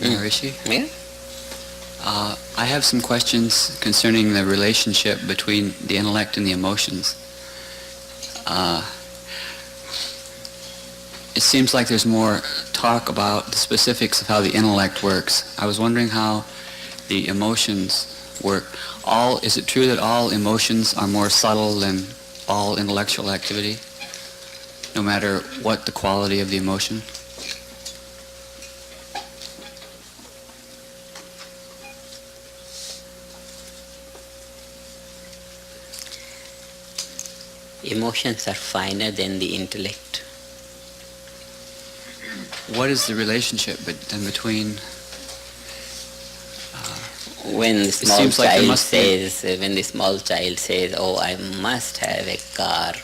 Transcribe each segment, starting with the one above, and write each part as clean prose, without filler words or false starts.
Maharishi. Yeah? I have some questions concerning the relationship between the intellect and the emotions. It seems like there's more talk about the specifics of how the intellect works. I was wondering how the emotions work. Is it true that all emotions are more subtle than all intellectual activity, no matter what the quality of the emotion? Emotions are finer than the intellect. What is the relationship then between? When the small child says, "Oh, I must have a car,"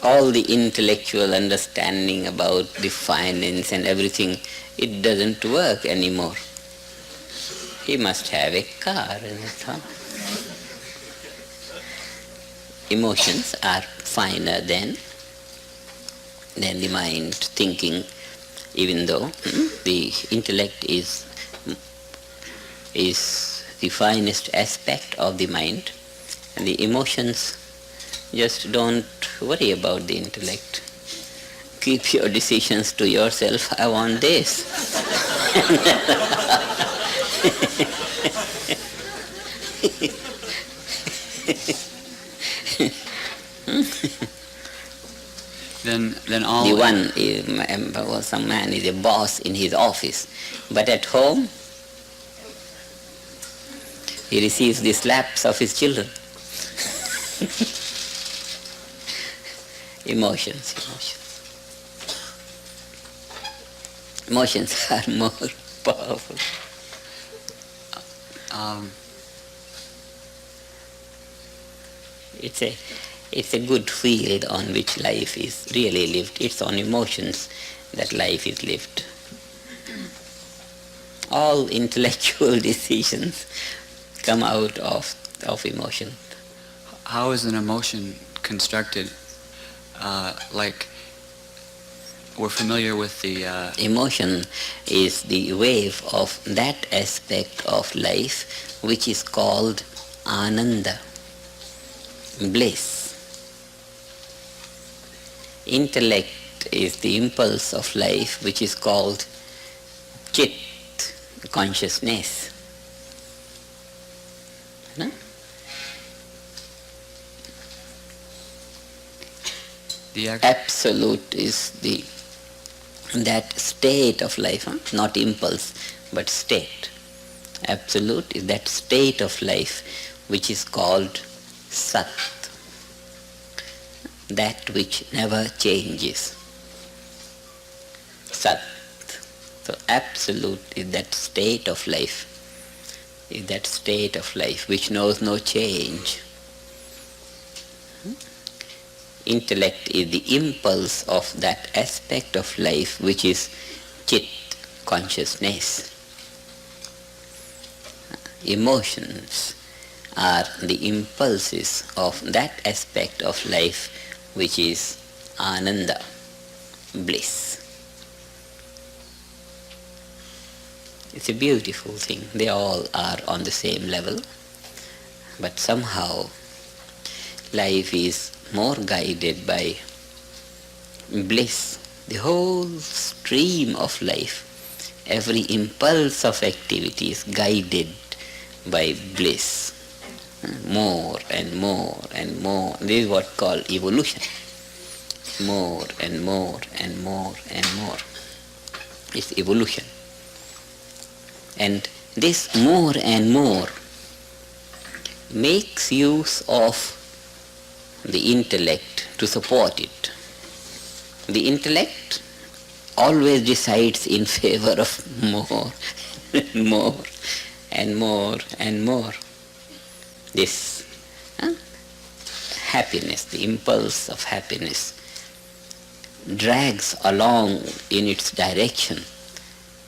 all the intellectual understanding about the finance and everything, it doesn't work anymore. He must have a car, and that's all. Emotions are finer than the mind thinking, even though the intellect is the finest aspect of the mind, and the emotions just don't worry about the intellect. Keep your decisions to yourself. I want this. Then all some man is a boss in his office, but at home he receives the slaps of his children. Emotions are more powerful. It's a good field on which life is really lived. It's on emotions that life is lived. All intellectual decisions come out of emotion. How is an emotion constructed? Like we're familiar with the... Emotion is the wave of that aspect of life which is called ananda, bliss. Intellect is the impulse of life which is called chit, consciousness. No? The absolute is that state of life, not impulse, but state. Absolute is that state of life which is called sat, that which never changes. Sat. So absolute is that state of life, which knows no change. Intellect is the impulse of that aspect of life which is chit, consciousness. Emotions are the impulses of that aspect of life which is ananda, bliss. It's a beautiful thing. They all are on the same level, but somehow life is more guided by bliss. The whole stream of life, every impulse of activity is guided by bliss. More and more and more. This is what is called evolution. More and more and more and more. It's evolution. And this more and more makes use of the intellect to support it. The intellect always decides in favor of more and more and more and more. This happiness, the impulse of happiness, drags along in its direction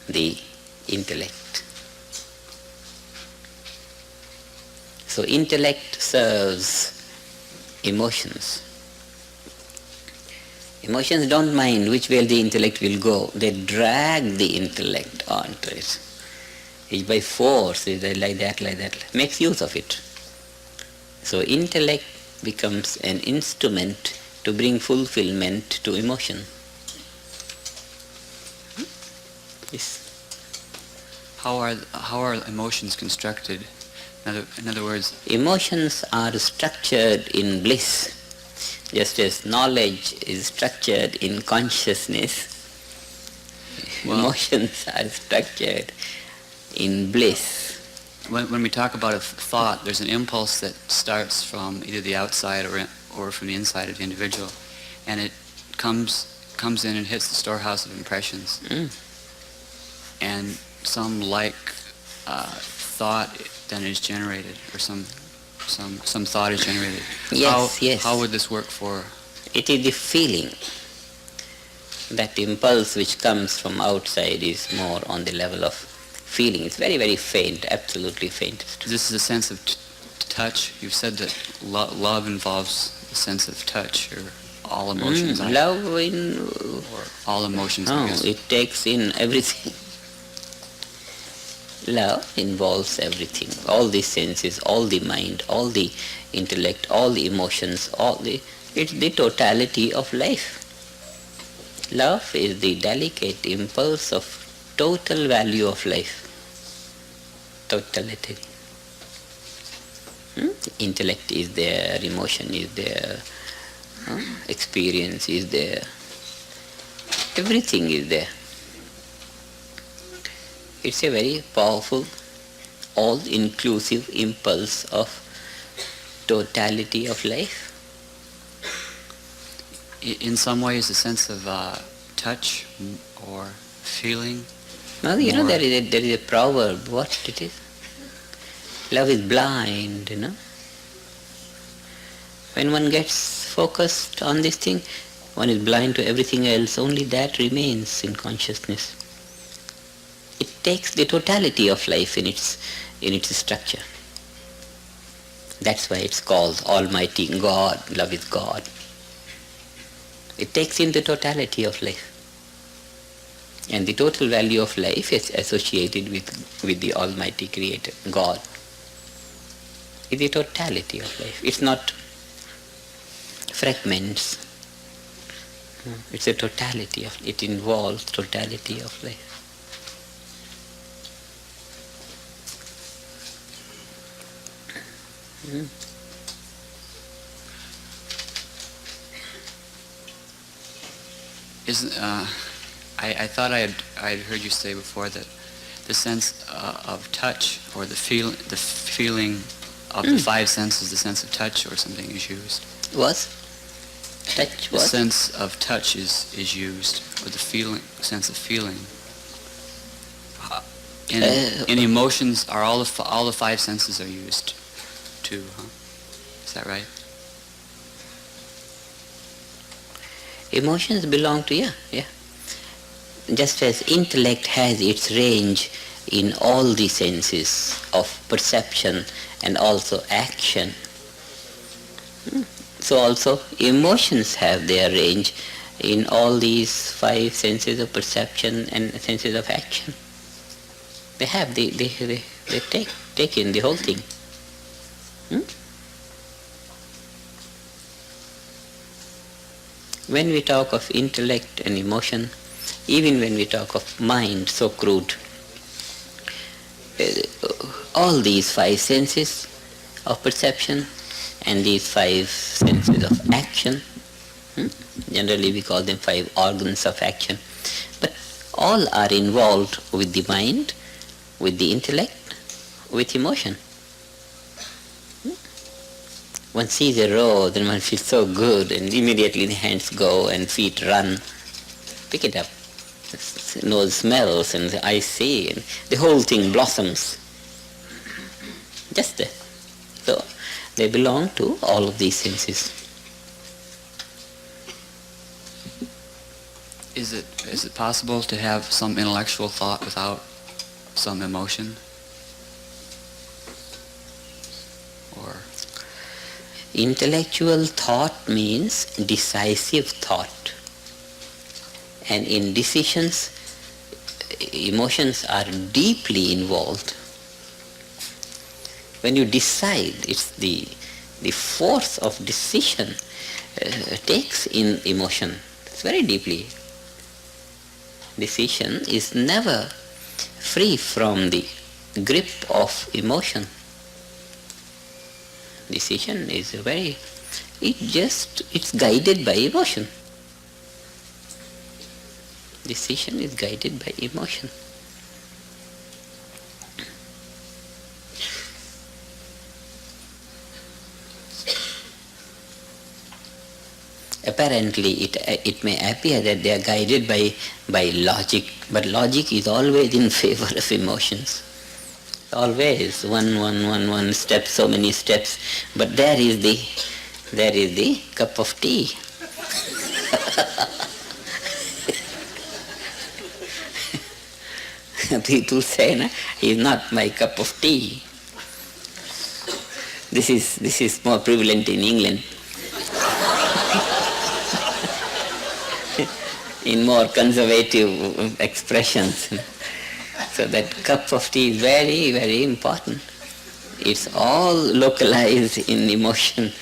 the intellect. So intellect serves emotions. Emotions don't mind which way the intellect will go. They drag the intellect onto it. It's by force, it's like that, makes use of it. So intellect becomes an instrument to bring fulfillment to emotion. Yes. How are emotions constructed? In other words, emotions are structured in bliss, just as knowledge is structured in consciousness. Well, emotions are structured in bliss. When we talk about a thought, there's an impulse that starts from either the outside or from the inside of the individual, and it comes in and hits the storehouse of impressions. And some thought then is generated, or some thought is generated. Yes. How would this work for? It is the feeling. That impulse which comes from outside is more on the level of feeling. It's very, very faint, absolutely faint. This is a sense of touch. You've said that love involves a sense of touch, or all emotions. Love or all emotions. No, I guess. it takes in everything. Love involves everything, all the senses, all the mind, all the intellect, all the emotions, it's the totality of life. Love is the delicate impulse of total value of life. Totality. Intellect is there, emotion is there, experience is there, everything is there. It's a very powerful, all-inclusive impulse of totality of life. In some ways, a sense of touch or feeling. Now, there is a proverb. What it is? Love is blind. When one gets focused on this thing, one is blind to everything else. Only that remains in consciousness. It takes the totality of life in its structure. That's why it's called Almighty God. Love is God. It takes in the totality of life. And the total value of life is associated with the Almighty Creator, God. It's the totality of life. It's not fragments. It's a totality of it involves totality of life. I thought I had heard you say before that the sense of touch, or the feeling of the five senses, the sense of touch or something is used. What? Touch what? The sense of touch is used, or the sense of feeling. In emotions, are all the five senses are used too, huh? Is that right? Emotions belong to, yeah. Just as intellect has its range in all the senses of perception and also action, so also emotions have their range in all these five senses of perception and senses of action. They have, they take in the whole thing. When we talk of intellect and emotion, even when we talk of mind, so crude, all these five senses of perception and these five senses of action, generally we call them five organs of action, but all are involved with the mind, with the intellect, with emotion. One sees a road and one feels so good, and immediately the hands go and feet run, pick it up. Nose smells and the eyes see, and the whole thing blossoms. Just that. So they belong to all of these senses. Is it possible to have some intellectual thought without some emotion? Or intellectual thought means decisive thought. And in decisions, emotions are deeply involved. When you decide, it's the force of decision takes in emotion. It's very deeply. Decision is never free from the grip of emotion. Decision is it's guided by emotion. Decision is guided by emotion. Apparently it may appear that they are guided by logic, but logic is always in favor of emotions. Always one step, so many steps, but there is the cup of tea. People say, no, he is not my cup of tea. This is more prevalent in England. In more conservative expressions. So that cup of tea is very, very important. It's all localized in emotion.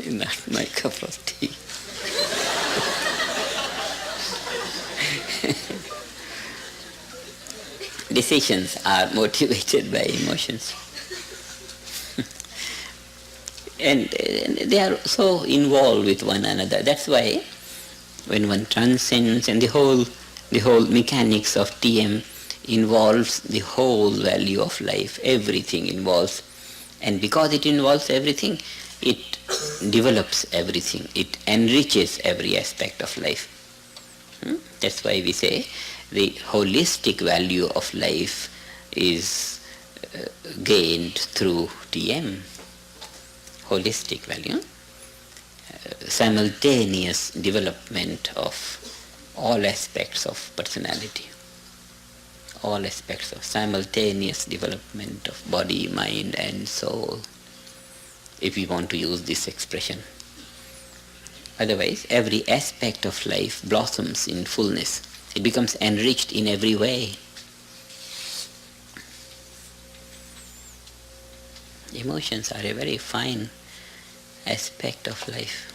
Not my cup of tea. Decisions are motivated by emotions. And they are so involved with one another. That's why when one transcends, and the whole mechanics of TM involves the whole value of life, everything involves. And because it involves everything, it develops everything, it enriches every aspect of life. That's why we say the holistic value of life is gained through TM. Holistic value, simultaneous development of all aspects of personality, all aspects of simultaneous development of body, mind and soul, if we want to use this expression. Otherwise, every aspect of life blossoms in fullness. It becomes enriched in every way. Emotions are a very fine aspect of life.